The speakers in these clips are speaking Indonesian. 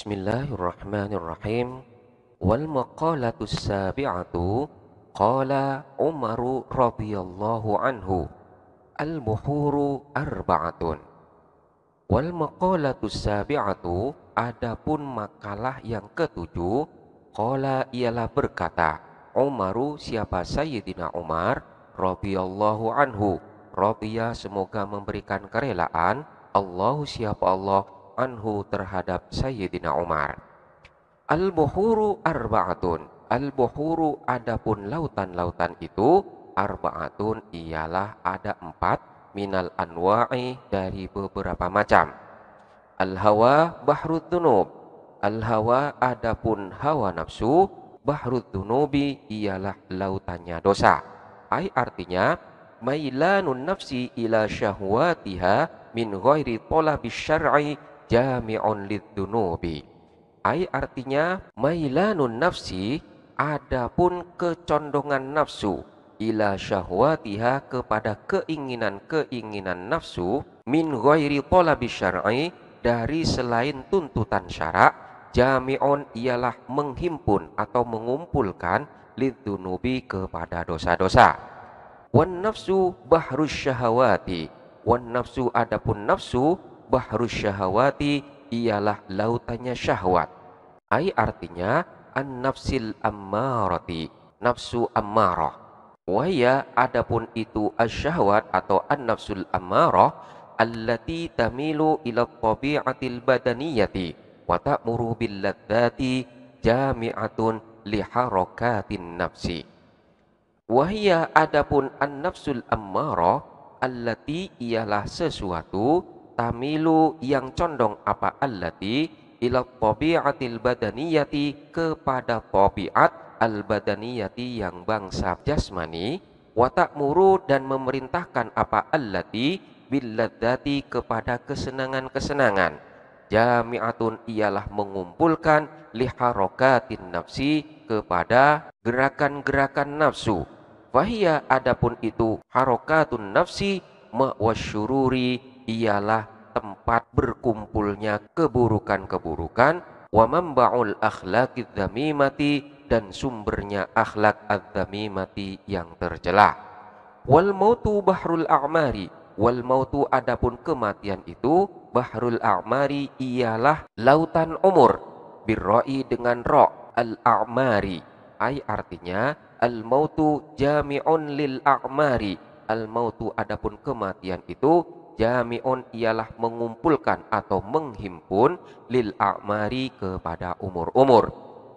Bismillahirrahmanirrahim. Wal maqalatus sabi'atu qala Umaru radhiyallahu anhu al-buhuru arba'atun. Wal maqalatus sabi'atu, adapun makalah yang ketujuh, qala ialah berkata Umaru, siapa Sayyidina Umar radhiyallahu anhu, radhiya semoga memberikan kerelaan, Allahu siapa Allah, anhu terhadap Sayyidina Umar. Al-buhuru arba'atun. Al-buhuru adapun lautan-lautan itu, arba'atun ialah ada 4, minal anwa'i dari beberapa macam. Al-hawa bahrud dunub. Al-hawa adapun hawa nafsu, bahrud dunubi ialah lautannya dosa. Artinya mailanun nafsi ila syahwatiha min ghairi talabi syar'i jami'un liddunubi. Artinya mailanun nafsi, adapun kecondongan nafsu, ila syahwatiha kepada keinginan-keinginan nafsu, min ghairi talabi syar'i dari selain tuntutan syarak, jami'un ialah menghimpun atau mengumpulkan liddunubi kepada dosa-dosa. Wan nafsu bahrus syahawati. Wan nafsu adapun nafsu, bahrus syahawati ialah lautannya syahwat. Artinya an-nafsil ammarati, nafsu ammarah. Waya adapun itu asyahwat atau an-nafsul ammarah allati tamilu ila tabi'atil badaniyati wa ta'muru bil ladzati jami'atun li harakatin nafsi. Wahia adapun an-nafsul ammarah allati ialah sesuatu, tamilu yang condong apa allati, ila tabi'atil badaniyati kepada tabiat al badaniyati yang bangsa jasmani, wa ta'muru dan memerintahkan apa allati bil ladzati kepada kesenangan-kesenangan, jami'atun ialah mengumpulkan li harakatin nafsi kepada gerakan-gerakan nafsu. Wahia adapun itu harokatun nafsi ma'wasyururi ialah tempat berkumpulnya keburukan-keburukan, wa manba'ul akhlaqid dzamimati dan sumbernya akhlak adzamimati yang tercela. Wal mautu bahrul a'mari. Wal mautu adapun kematian itu, bahrul a'mari ialah lautan umur, birra'i dengan ra, al a'mari. Artinya al-mautu jami'un lil a'mari. Al-mautu adapun kematian itu, jami'un ialah mengumpulkan atau menghimpun lil a'mari kepada umur-umur.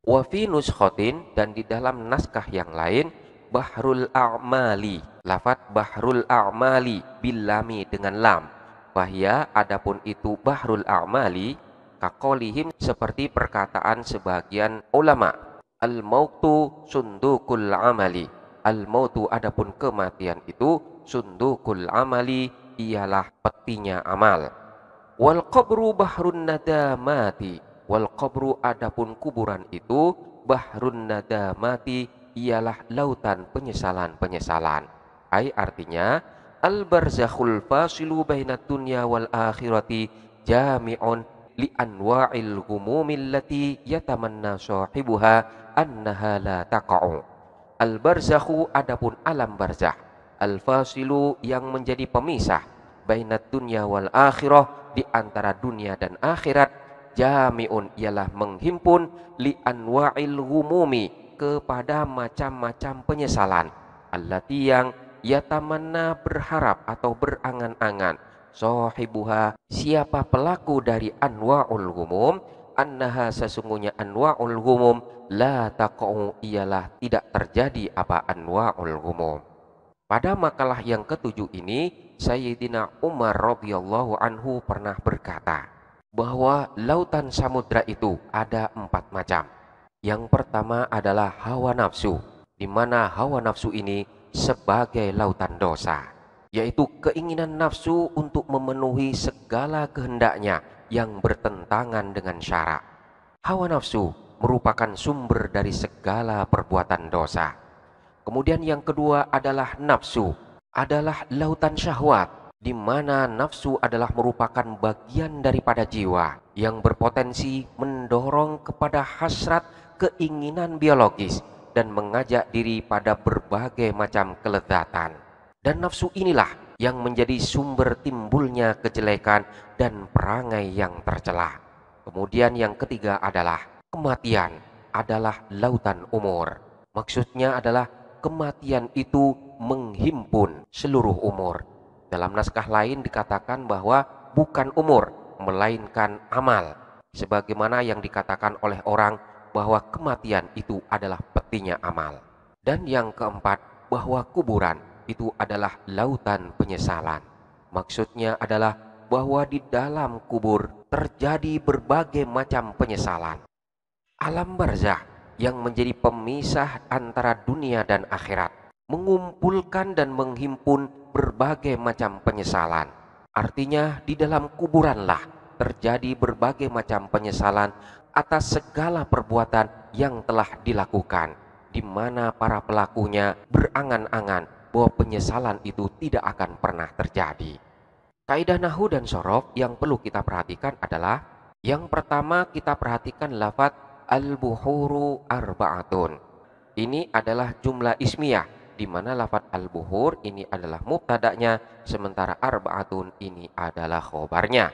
Wa fi nuskhatin dan di dalam naskah yang lain, bahrul a'mali. Lafaz bahrul a'mali bilami dengan lam. Wahya adapun itu bahrul a'mali kaqolihim seperti perkataan sebagian ulama. Al-mautu sundukul amali. Al-mautu adapun kematian itu, sundukul amali ialah petinya amal. Wal qabru bahrun nadamati. Wal qabru adapun kuburan itu, bahrun nadamati ialah lautan penyesalan-penyesalan. Artinya al barzakhul fasilu bainad dunya wal akhirati jami'un li anwa'il ghumumil lati yatamanna sahibuha annaha la taqa'u. Al barzakhu adapun alam barzakh, al fasilu yang menjadi pemisah, bainad dunya wal akhirah di antara dunia dan akhirat, jami'un ialah menghimpun li anwa'il ghumumi kepada macam-macam penyesalan, allati yang yatamanna berharap atau berangan-angan, sahibuha siapa pelaku dari anwa'ul ghumum, annaha sesungguhnya anwa'ul ghumum la taqa'u ialah tidak terjadi apa anwa'ul ghumum. Pada makalah yang ketujuh ini, Sayyidina Umar radhiyallahu anhu pernah berkata bahwa lautan samudra itu ada 4 macam. Yang pertama adalah hawa nafsu, di mana hawa nafsu ini sebagai lautan dosa, yaitu keinginan nafsu untuk memenuhi segala kehendaknya yang bertentangan dengan syarak. Hawa nafsu merupakan sumber dari segala perbuatan dosa. Kemudian yang kedua adalah nafsu, adalah lautan syahwat, di mana nafsu adalah merupakan bagian daripada jiwa yang berpotensi mendorong kepada hasrat keinginan biologis dan mengajak diri pada berbagai macam kelezatan. Dan nafsu inilah yang menjadi sumber timbulnya kejelekan dan perangai yang tercela. Kemudian yang ketiga adalah kematian adalah lautan umur. Maksudnya adalah kematian itu menghimpun seluruh umur. Dalam naskah lain dikatakan bahwa bukan umur, melainkan amal. Sebagaimana yang dikatakan oleh orang bahwa kematian itu adalah petinya amal. Dan yang keempat, bahwa kuburan itu adalah lautan penyesalan. Maksudnya adalah bahwa di dalam kubur terjadi berbagai macam penyesalan. Alam barzah yang menjadi pemisah antara dunia dan akhirat mengumpulkan dan menghimpun berbagai macam penyesalan. Artinya di dalam kuburanlah terjadi berbagai macam penyesalan atas segala perbuatan yang telah dilakukan, di mana para pelakunya berangan-angan bahwa penyesalan itu tidak akan pernah terjadi. Kaidah nahu dan sorof yang perlu kita perhatikan adalah yang pertama, kita perhatikan lafadz al-buhuru arba'atun. Ini adalah jumlah ismiyah, di mana lafadz al-buhur ini adalah mubtada'nya, sementara arba'atun ini adalah khobarnya.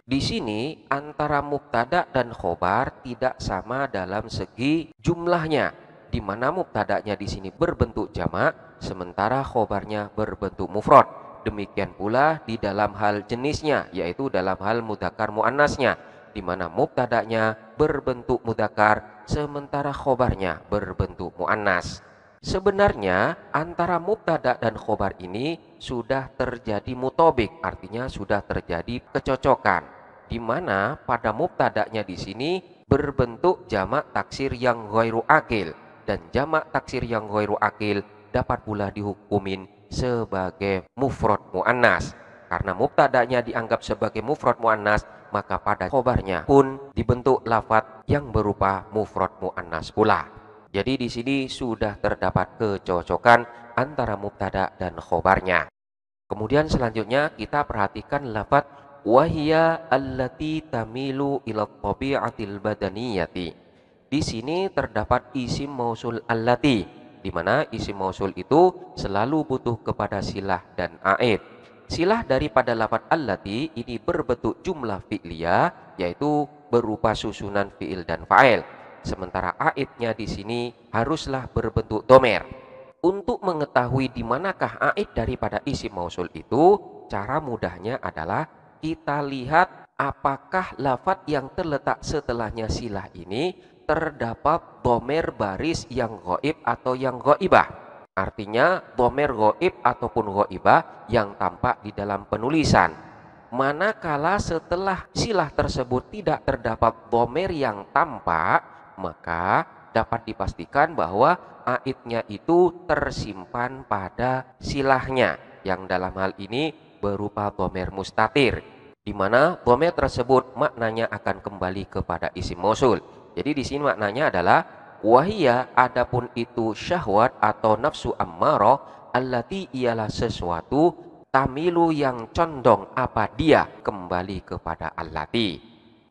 Di sini antara mubtada dan khobar tidak sama dalam segi jumlahnya, di mana mubtada'nya di sini berbentuk jamak, sementara khobarnya berbentuk mufrad. Demikian pula di dalam hal jenisnya, yaitu dalam hal mudzakkar muannasnya, di mana mubtada'nya berbentuk mudzakkar, sementara khobarnya berbentuk muannas. Sebenarnya antara mubtada dan khobar ini sudah terjadi mutobik, artinya sudah terjadi kecocokan, di mana pada mubtada'nya di sini berbentuk jamak taksir yang ghairu akil, dan jamak taksir yang ghairu akil dapat pula dihukumin sebagai mufrad muannas. Karena mubtada'nya dianggap sebagai mufrad muannas, maka pada khobarnya pun dibentuk lafadz yang berupa mufrad muannas pula. Jadi di sini sudah terdapat kecocokan antara mubtada dan khobarnya. Kemudian selanjutnya kita perhatikan lafadz wahia allati tamilu ila tabi'atil badaniyati. Di sini terdapat isim mausul allati, di mana isim mausul itu selalu butuh kepada silah dan aid. Silah daripada lafadz allati ini berbentuk jumlah fi'liyah, yaitu berupa susunan fi'il dan fa'il. Sementara aidnya di sini haruslah berbentuk domer. Untuk mengetahui di manakah aid daripada isim mausul itu, cara mudahnya adalah kita lihat apakah lafadz yang terletak setelahnya silah ini terdapat domer baris yang ghaib atau yang ghaibah. Artinya domer ghaib ataupun ghaibah yang tampak di dalam penulisan. Manakala setelah silah tersebut tidak terdapat domer yang tampak, maka dapat dipastikan bahwa aidnya itu tersimpan pada silahnya, yang dalam hal ini berupa domer mustatir, di mana domer tersebut maknanya akan kembali kepada isim mausul. Jadi di sini maknanya adalah wahia, adapun itu syahwat atau nafsu ammarah, allati ialah sesuatu tamilu yang condong apa dia kembali kepada allati.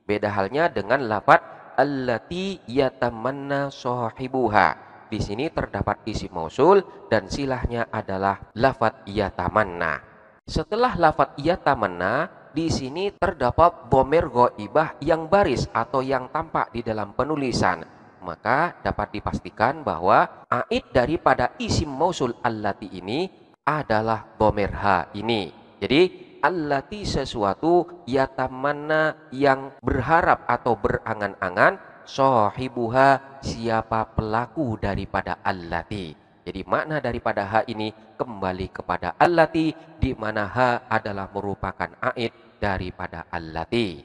Beda halnya dengan lafadz allati yatamanna sahibuha. Di sini terdapat isim mausul dan silahnya adalah lafadz yatamanna. Setelah lafadz yatamanna, di sini terdapat dhamir ghaibah yang baris atau yang tampak di dalam penulisan. Maka dapat dipastikan bahwa aid daripada isim mausul allati ini adalah dhamir ha ini. Jadi allati sesuatu yatamanna yang berharap atau berangan-angan, sahibuha siapa pelaku daripada allati. Jadi makna daripada ha ini kembali kepada allati, di mana ha adalah merupakan aid daripada allati.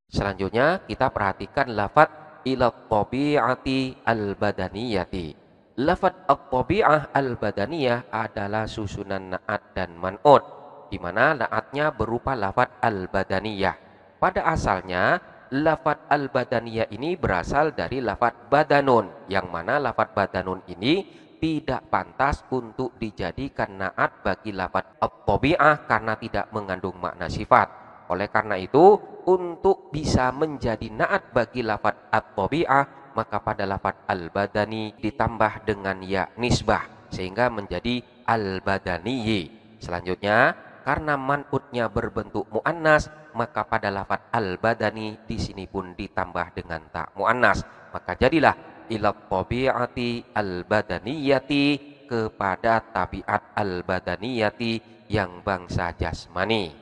Selanjutnya kita perhatikan lafadz ila tabi'ati al-badaniyati. Lafadz at-tabi'ah al-badaniyah adalah susunan na'at dan man'ut, di mana naatnya berupa lafadz al-badaniyah. Pada asalnya lafadz al-badaniyah ini berasal dari lafadz badanun, yang mana lafadz badanun ini tidak pantas untuk dijadikan naat bagi lafadz at-tabi'ah karena tidak mengandung makna sifat. Oleh karena itu, untuk bisa menjadi naat bagi lafadz at-tabi'ah, maka pada lafadz al-badani ditambah dengan ya nisbah sehingga menjadi al-badaniyi. Selanjutnya, karena man'utnya berbentuk muannas, maka pada lafadz al-badani di sini pun ditambah dengan ta muannas. Maka jadilah ila tabi'ati al-badaniyati, kepada tabiat al-badaniyati yang bangsa jasmani.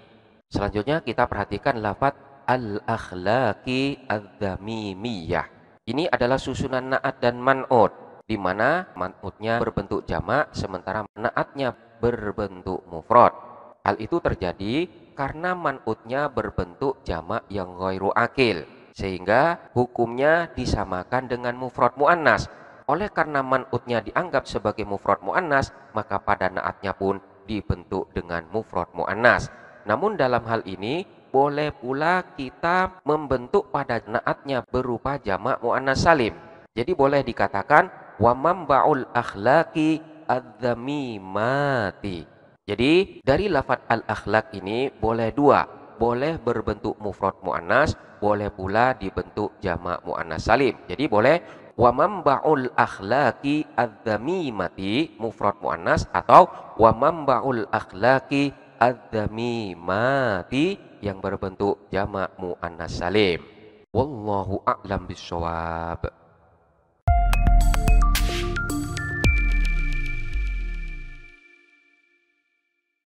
Selanjutnya kita perhatikan lafadz al-akhlaqi adz-dzamimiyah. Ini adalah susunan naat dan man'ut, di mana man'utnya berbentuk jamak sementara naatnya berbentuk mufrad. Hal itu terjadi karena man'utnya berbentuk jamak yang ghairu akil, sehingga hukumnya disamakan dengan mufrad muannas. Oleh karena man'utnya dianggap sebagai mufrad muannas, maka pada naatnya pun dibentuk dengan mufrad muannas. Namun dalam hal ini boleh pula kita membentuk pada naatnya berupa jamak muannas salim. Jadi boleh dikatakan wa mamba'ul akhlaqi adz-dzamimati. Jadi dari lafadz al-akhlaq ini boleh dua, boleh berbentuk mufrad muannas, boleh pula dibentuk jamak muannas salim. Jadi boleh wa mamba'ul akhlaqi adz-dzamimati mufrad muannas atau wa mamba'ul akhlaqi adz-dzamimati yang berbentuk jamak muannas salim. Wallahu a'lam bishawab.